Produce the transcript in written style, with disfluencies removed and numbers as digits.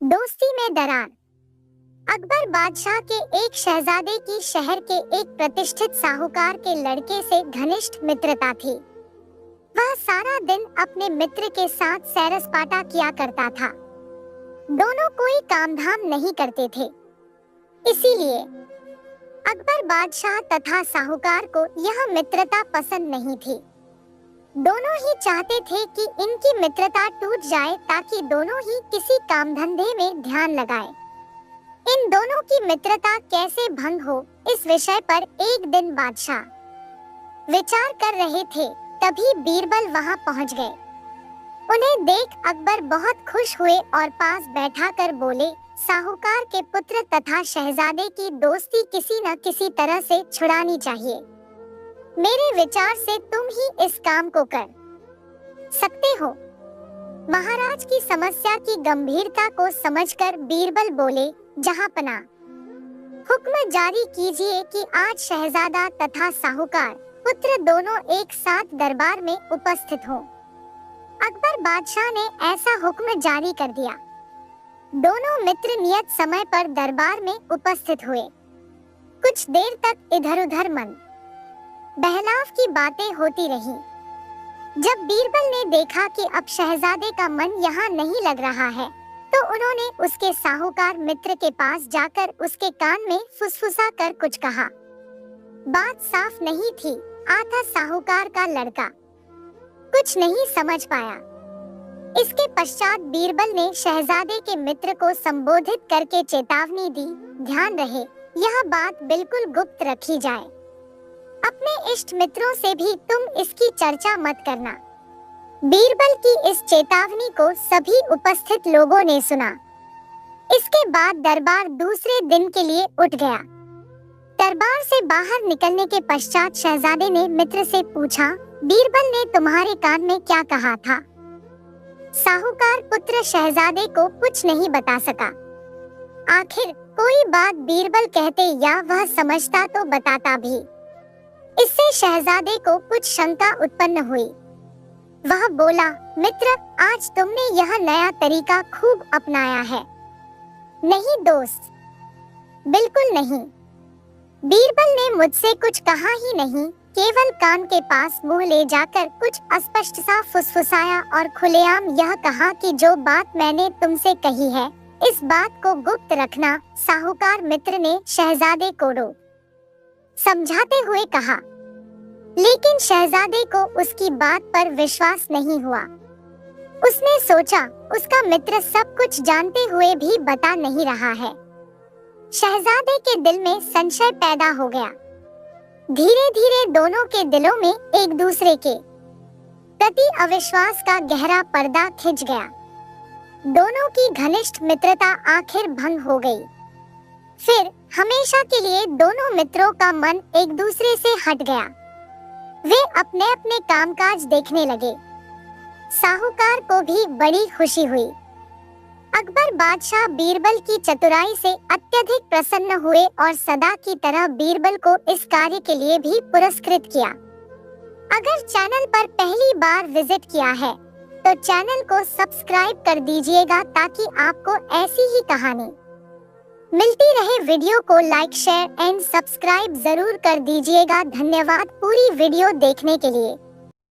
दोस्ती में दरार। अकबर बादशाह के एक शहजादे की शहर के एक प्रतिष्ठित साहूकार के लड़के से घनिष्ठ मित्रता थी। वह सारा दिन अपने मित्र के साथ सैर सपाटा किया करता था। दोनों कोई कामधाम नहीं करते थे, इसीलिए अकबर बादशाह तथा साहूकार को यह मित्रता पसंद नहीं थी। दोनों ही चाहते थे कि इनकी मित्रता टूट जाए ताकि दोनों ही किसी काम धंधे में ध्यान लगाएं। इन दोनों की मित्रता कैसे भंग हो, इस विषय पर एक दिन बादशाह विचार कर रहे थे, तभी बीरबल वहां पहुंच गए। उन्हें देख अकबर बहुत खुश हुए और पास बैठाकर बोले, साहूकार के पुत्र तथा शहजादे की दोस्ती किसी न किसी तरह से छुड़ानी चाहिए। मेरे विचार से तुम ही इस काम को कर सकते हो। महाराज की समस्या की गंभीरता को समझकर बीरबल बोले, जहांपना, हुक्म जारी कीजिए कि आज शहजादा तथा साहूकार पुत्र दोनों एक साथ दरबार में उपस्थित हो। अकबर बादशाह ने ऐसा हुक्म जारी कर दिया। दोनों मित्र नियत समय पर दरबार में उपस्थित हुए। कुछ देर तक इधर-उधर मन बहलाव की बातें होती रही। जब बीरबल ने देखा कि अब शहजादे का मन यहाँ नहीं लग रहा है, तो उन्होंने उसके साहूकार मित्र के पास जाकर उसके कान में फुसफुसा कर कुछ कहा। बात साफ नहीं थी, आता साहूकार का लड़का कुछ नहीं समझ पाया। इसके पश्चात बीरबल ने शहजादे के मित्र को संबोधित करके चेतावनी दी, ध्यान रहे, यह बात बिल्कुल गुप्त रखी जाए। अपने इष्ट मित्रों से भी तुम इसकी चर्चा मत करना। बीरबल की इस चेतावनी को सभी उपस्थित लोगों ने सुना। इसके बाद दरबार दूसरे दिन के लिए उठ गया। दरबार से बाहर निकलने के पश्चात शहजादे ने मित्र से पूछा, बीरबल ने तुम्हारे कान में क्या कहा था? साहूकार पुत्र शहजादे को कुछ नहीं बता सका। आखिर कोई बात बीरबल कहते या वह समझता तो बताता भी। इससे शहजादे को कुछ शंका उत्पन्न हुई। वह बोला, मित्र, आज तुमने यह नया तरीका खूब अपनाया है। नहीं दोस्त, बिल्कुल नहीं। बीरबल ने मुझसे कुछ कहा ही नहीं, केवल कान के पास मुंह ले जाकर कुछ अस्पष्ट सा फुसफुसाया और खुलेआम यह कहा कि जो बात मैंने तुमसे कही है, इस बात को गुप्त रखना। साहूकार मित्र ने शहजादे को रोक समझाते हुए कहा, लेकिन शहजादे को उसकी बात पर विश्वास नहीं हुआ। उसने सोचा, उसका मित्र सब कुछ जानते हुए भी बता नहीं रहा है। शहजादे के दिल में संशय पैदा हो गया। धीरे धीरे दोनों के दिलों में एक दूसरे के प्रति अविश्वास का गहरा पर्दा खिंच गया। दोनों की घनिष्ठ मित्रता आखिर भंग हो गई। फिर हमेशा के लिए दोनों मित्रों का मन एक दूसरे से हट गया। वे अपने अपने कामकाज देखने लगे। साहूकार को भी बड़ी खुशी हुई। अकबर बादशाह बीरबल की चतुराई से अत्यधिक प्रसन्न हुए और सदा की तरह बीरबल को इस कार्य के लिए भी पुरस्कृत किया। अगर चैनल पर पहली बार विजिट किया है, तो चैनल को सब्सक्राइब कर दीजिएगा ताकि आपको ऐसी ही कहानी मिलती रहे। वीडियो को लाइक, शेयर एंड सब्सक्राइब जरूर कर दीजिएगा। धन्यवाद पूरी वीडियो देखने के लिए।